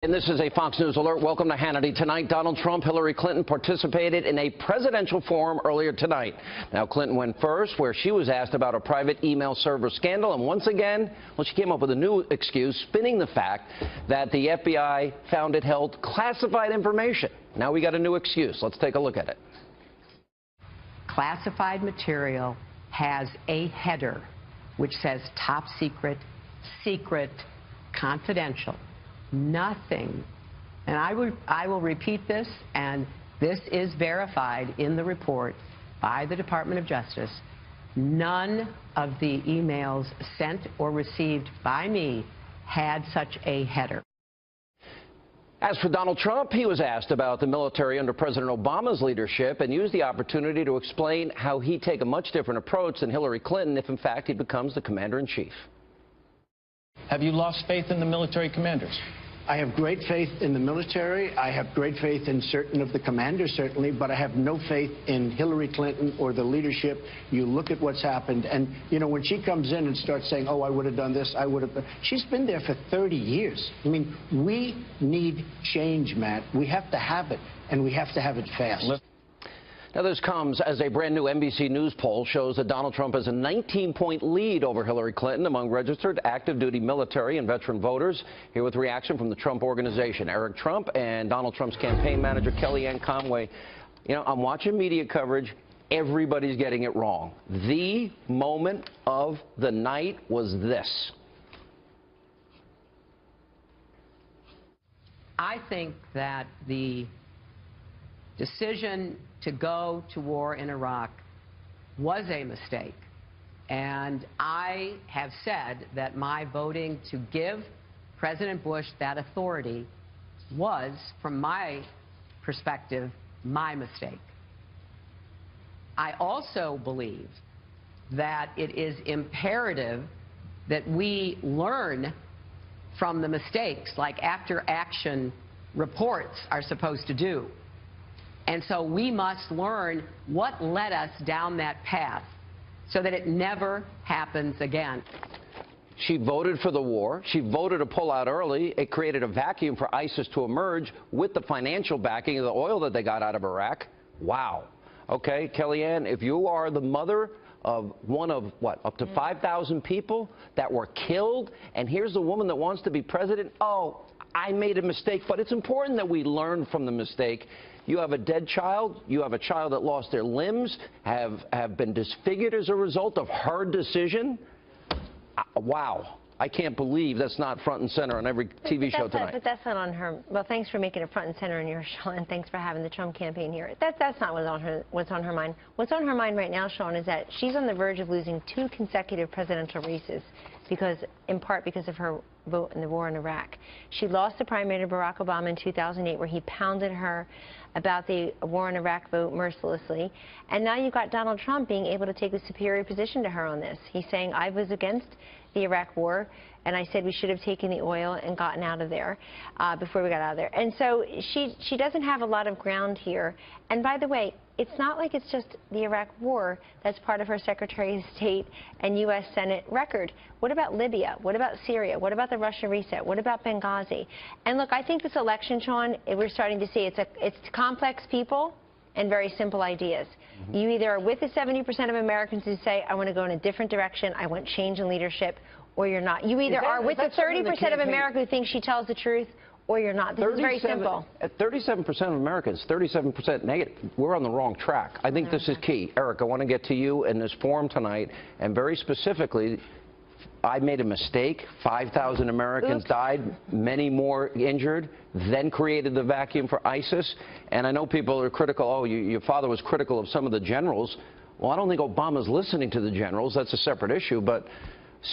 And this is a Fox News alert. Welcome to Hannity. Tonight, Donald Trump, Hillary Clinton participated in a presidential forum earlier tonight. Now, Clinton went first, where she was asked about a private email server scandal. And once again, well, she came up with a new excuse, spinning the fact that the FBI found it held classified information. Now we got a new excuse. Let's take a look at it. Classified material has a header which says top secret, secret, confidential. Nothing, and I will repeat this, and this is verified in the report by the Department of Justice. None of the emails sent or received by me had such a header. As for Donald Trump, he was asked about the military under President Obama's leadership and used the opportunity to explain how he'd take a much different approach than Hillary Clinton if, in fact, he becomes the commander-in-chief. Have you lost faith in the military commanders? I have great faith in the military. I have great faith in certain of the commanders, certainly, but I have no faith in Hillary Clinton or the leadership. You look at what's happened, and, you know, when she comes in and starts saying, oh, I would have done this, I would have... She's been there for 30 years. I mean, we need change, Matt. We have to have it, and we have to have it fast. Now, this comes as a brand new NBC News poll shows that Donald Trump has a 19-point lead over Hillary Clinton among registered active duty military and veteran voters. Here with reaction from the Trump Organization, Eric Trump and Donald Trump's campaign manager, Kellyanne Conway. You know, I'm watching media coverage. Everybody's getting it wrong. The moment of the night was this. I think that the decision to go to war in Iraq was a mistake. And I have said that my voting to give President Bush that authority was, from my perspective, my mistake. I also believe that it is imperative that we learn from the mistakes, like after-action reports are supposed to do. And so we must learn what led us down that path so that it never happens again. She voted for the war. She voted to pull out early. It created a vacuum for ISIS to emerge with the financial backing of the oil that they got out of Iraq. Wow. Okay, Kellyanne, if you are the mother of one of, what, up to 5,000 people that were killed, and here's the woman that wants to be president, oh, I made a mistake. But it's important that we learn from the mistake. You have a dead child. You have a child that lost their limbs, have been disfigured as a result of her decision. Wow. I can't believe that's not front and center on every TV show tonight. But that's not on her. Well, thanks for making it front and center on your show, and thanks for having the Trump campaign here. That's not what's on her mind. What's on her mind right now, Sean, is that she's on the verge of losing 2 consecutive presidential races, in part because of her vote in the war in Iraq. She lost the primary to Barack Obama in 2008, where he pounded her about the war in Iraq vote mercilessly. And now you've got Donald Trump being able to take a superior position to her on this. He's saying, I was against the Iraq war, and I said we should have taken the oil and gotten out of there before we got out of there. And so she doesn't have a lot of ground here. And by the way, it's not like it's just the Iraq war that's part of her Secretary of State and U.S. Senate record. What about Libya? What about Syria? What about the Russia reset? What about Benghazi? And look, I think this election, Sean, we're starting to see it's complex people and very simple ideas. You either are with the 70% of Americans who say, I want to go in a different direction, I want change in leadership, or you're not. You either are with the 30% of America who thinks she tells the truth, or you're not. This is very simple. At 37% of Americans, 37% negative. We're on the wrong track. I think this is key. Eric, I want to get to you in this forum tonight, and very specifically, I made a mistake. 5,000 Americans died, many more injured, then created the vacuum for ISIS. And I know people are critical. Oh, your father was critical of some of the generals. Well, I don't think Obama's listening to the generals. That's a separate issue. But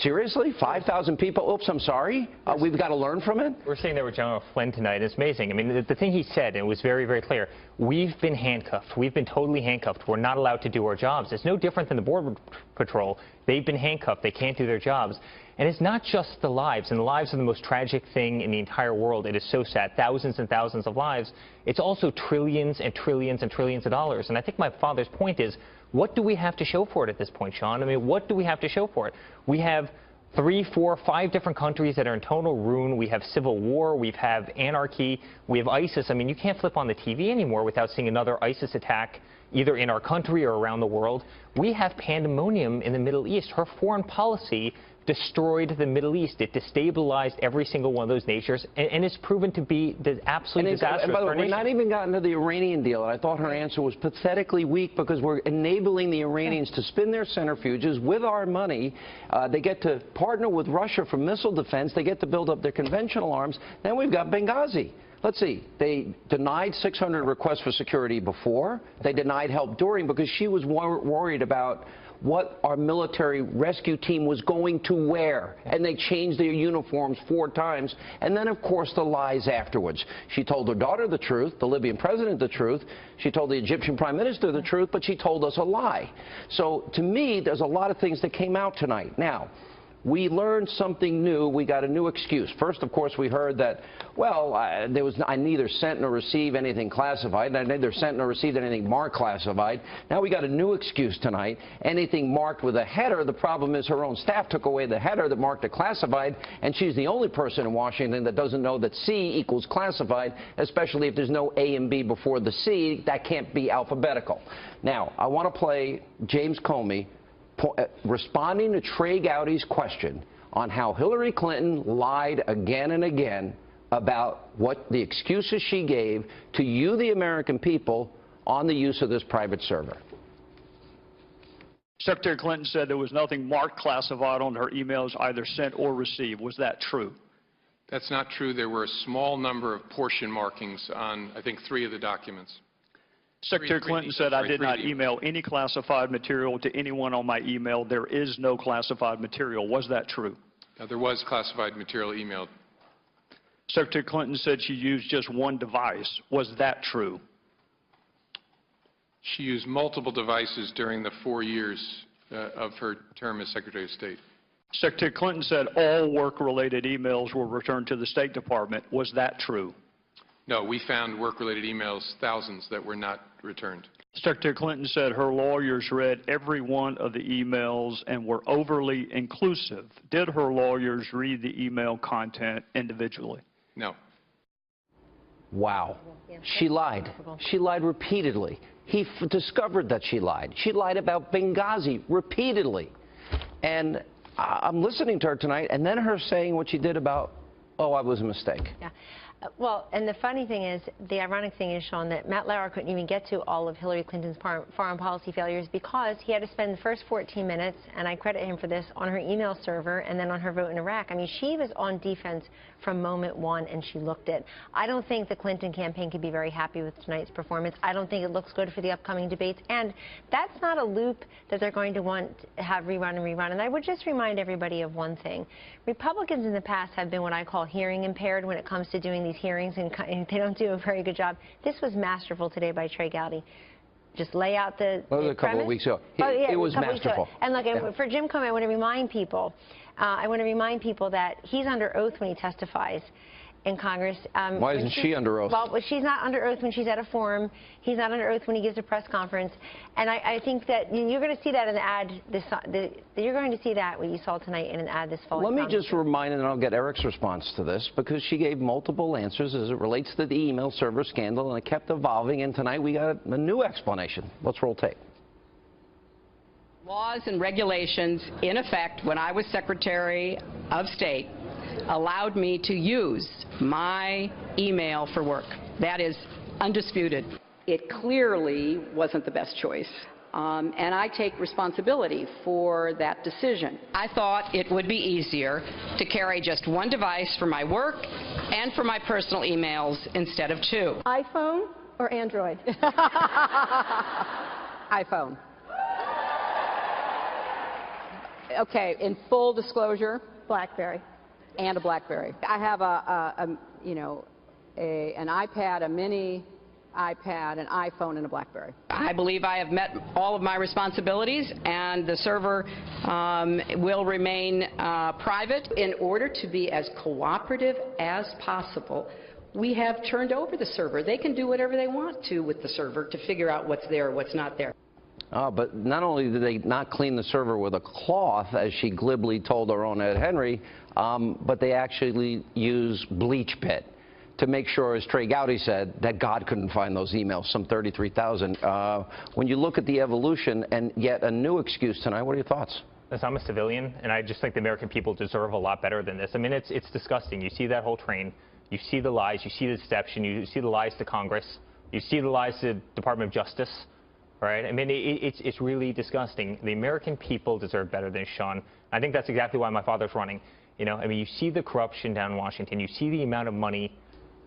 seriously, 5,000 people? Oops, I'm sorry. We've got to learn from it? We're sitting there with General Flynn tonight. It's amazing. I mean, the thing he said, and it was very, very clear, we've been handcuffed. We've been totally handcuffed. We're not allowed to do our jobs. It's no different than the Border Patrol. They've been handcuffed. They can't do their jobs. And it's not just the lives, and the lives are the most tragic thing in the entire world. It is so sad. Thousands and thousands of lives. It's also trillions and trillions and trillions of dollars. And I think my father's point is, what do we have to show for it at this point, Sean? I mean, what do we have to show for it? We have 3, 4, 5 different countries that are in total ruin. We have civil war. We have anarchy. We have ISIS. I mean, you can't flip on the TV anymore without seeing another ISIS attack either in our country or around the world. We have pandemonium in the Middle East. Her foreign policy destroyed the Middle East. It destabilized every single one of those nations, and it's proven to be the absolute disaster. And by the way, we're not even gotten to the Iranian deal, and I thought her answer was pathetically weak because we're enabling the Iranians to spin their centrifuges with our money. They get to partner with Russia for missile defense. They get to build up their conventional arms. Then we've got Benghazi. Let's see, they denied 600 requests for security before. They denied help during because she was worried about what our military rescue team was going to wear. And they changed their uniforms 4 times. And then, of course, the lies afterwards. She told her daughter the truth, the Libyan president the truth. She told the Egyptian prime minister the truth, but she told us a lie. So, to me, there's a lot of things that came out tonight. Now, we learned something new. We got a new excuse. First, of course, we heard that, well, I neither sent nor received anything classified. I neither sent nor received anything marked classified. Now we got a new excuse tonight. Anything marked with a header. The problem is her own staff took away the header that marked it classified, and she's the only person in Washington that doesn't know that C equals classified, especially if there's no A and B before the C. That can't be alphabetical. Now, I want to play James Comey responding to Trey Gowdy's question on how Hillary Clinton lied again and again about what the excuses she gave to you, the American people, on the use of this private server. Secretary Clinton said there was nothing marked classified on her emails either sent or received. Was that true? That's not true. There were a small number of portion markings on, I think, 3 of the documents. Secretary Clinton said, I did not email any classified material to anyone on my email. There is no classified material. Was that true? There was classified material emailed. Secretary Clinton said she used just one device. Was that true? She used multiple devices during the 4 years of her term as Secretary of State. Secretary Clinton said all work-related emails were returned to the State Department. Was that true? No, we found work-related emails, thousands, that were not returned. Secretary Clinton said her lawyers read every one of the emails and were overly inclusive. Did her lawyers read the email content individually? No. Wow. She lied. She lied repeatedly. He discovered that she lied. She lied about Benghazi repeatedly. And I'm listening to her tonight, and then her saying what she did about, oh, I was a mistake. Yeah. Well, and the funny thing is, the ironic thing is, Sean, that Matt Lauer couldn't even get to all of Hillary Clinton's foreign policy failures because he had to spend the first 14 minutes, and I credit him for this, on her email server and then on her vote in Iraq. I mean, she was on defense from moment one, and she looked it. I don't think the Clinton campaign could be very happy with tonight's performance. I don't think it looks good for the upcoming debates, and that's not a loop that they're going to want to have rerun and rerun. And I would just remind everybody of one thing. Republicans in the past have been what I call hearing impaired when it comes to doing these hearings, and they don't do a very good job. This was masterful today by Trey Gowdy. Just lay out the That was a couple of weeks ago. It was masterful. And look, for Jim Comey, I want to remind people, that he's under oath when he testifies in Congress. Why isn't she under oath? Well, she's not under oath when she's at a forum. He's not under oath when he gives a press conference. And I think that you're going to see that in the ad. You're going to see that what you saw tonight in an ad this fall. Let me just remind, and I'll get Eric's response to this, because she gave multiple answers as it relates to the email server scandal, and it kept evolving. And tonight we got a new explanation. Let's roll tape. Laws and regulations in effect when I was Secretary of State allowed me to use my email for work. That is undisputed. It clearly wasn't the best choice, and I take responsibility for that decision. I thought it would be easier to carry just one device for my work and for my personal emails instead of 2. iPhone or Android? iPhone. Okay, in full disclosure, BlackBerry. and a BlackBerry. I have an iPad, a mini iPad, an iPhone, and a BlackBerry. I believe I have met all of my responsibilities, and the server will remain private. In order to be as cooperative as possible, we have turned over the server. They can do whatever they want to with the server to figure out what's there or what's not there. But not only did they not clean the server with a cloth, as she glibly told our own Ed Henry, but they actually used bleach pit to make sure, as Trey Gowdy said, that God couldn't find those emails, some 33,000. When you look at the evolution and yet a new excuse tonight, what are your thoughts? Listen, I'm a civilian, and I just think the American people deserve a lot better than this. I mean, it's disgusting. You see that whole train. You see the lies. You see the deception. You see the lies to Congress. You see the lies to the Department of Justice. Right? I mean, it's really disgusting. The American people deserve better than Sean. I think that's exactly why my father's running. You know, I mean, you see the corruption down in Washington. You see the amount of money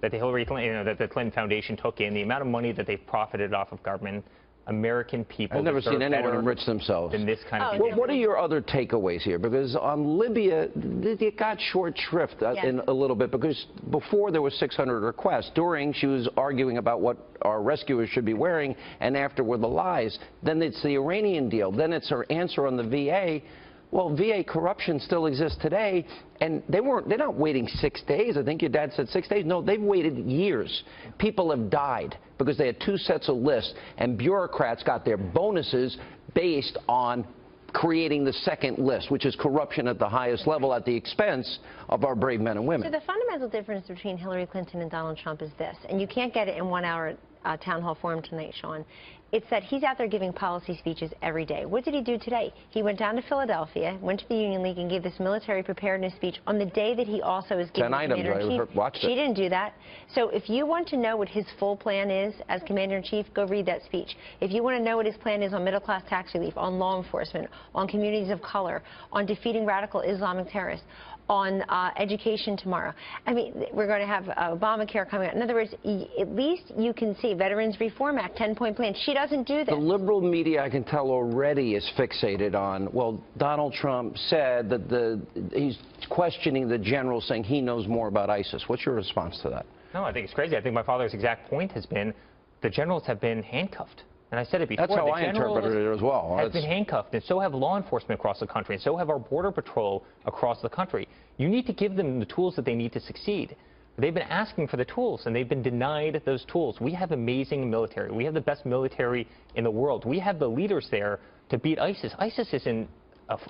that the Hillary Clinton, that the Clinton Foundation took in, the amount of money that they've profited off of government. American people. I've never seen anyone enrich themselves than this kind of behavior. Well, what are your other takeaways here? Because on Libya, it got short shrift in a little bit, because before there was 600 requests. During, she was arguing about what our rescuers should be wearing, and after were the lies. Then it's the Iranian deal. Then it's her answer on the VA. Well, VA corruption still exists today, and they're not waiting 6 days. I think your dad said 6 days. No, they've waited years. People have died because they had 2 sets of lists, and bureaucrats got their bonuses based on creating the second list, which is corruption at the highest level at the expense of our brave men and women. So the fundamental difference between Hillary Clinton and Donald Trump is this, and you can't get it in 1 hour town hall forum tonight, Sean. It's that he's out there giving policy speeches every day. What did he do today? He went down to Philadelphia, went to the Union League, and gave this military preparedness speech on the day that he also is giving 10 items. Commander-in-Chief. Watched it. She didn't do that. So if you want to know what his full plan is as Commander-in-Chief, go read that speech. If you want to know what his plan is on middle-class tax relief, on law enforcement, on communities of color, on defeating radical Islamic terrorists, on education tomorrow. I mean, we're going to have Obamacare coming out. In other words, at least you can see Veterans Reform Act, 10-point plan. She doesn't do that. The liberal media, I can tell already, is fixated on, well, Donald Trump said that he's questioning the general, saying he knows more about ISIS. What's your response to that? No, I think it's crazy. I think my father's exact point has been the generals have been handcuffed. And I said it before. That's how I interpreted it as well. Has been handcuffed, and so have law enforcement across the country, and so have our border patrol across the country. You need to give them the tools that they need to succeed. They've been asking for the tools, and they've been denied those tools. We have amazing military. We have the best military in the world. We have the leaders there to beat ISIS. ISIS isn't.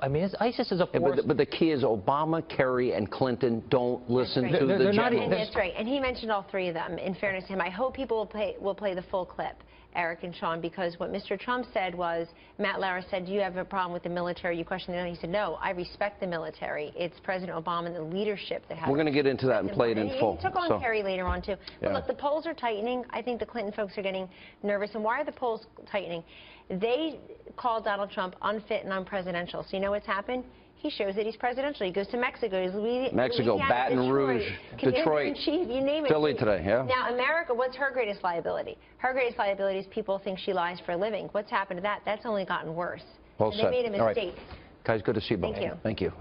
ISIS is a force. But the key is Obama, Kerry, and Clinton don't listen to the generals. That's right. And he mentioned all 3 of them. In fairness to him, I hope people will play the full clip, Eric and Sean, because what Mr. Trump said was, Matt Lauer said, do you have a problem with the military? You questioned it. He said, no, I respect the military. It's President Obama and the leadership that has. We're going to get into that and play it in full. He took on Kerry later on, too. But look, the polls are tightening. I think the Clinton folks are getting nervous. And why are the polls tightening? They called Donald Trump unfit and unpresidential. So you know what's happened? He shows that he's presidential. He goes to Mexico. He's Mexico, Baton Rouge, Detroit, Chief, you name it. Philly today, yeah. Now, America, what's her greatest liability? Her greatest liability is people think she lies for a living. What's happened to that? That's only gotten worse. Well said. They made a mistake. All right. Guys, good to see you both. Thank you. Thank you.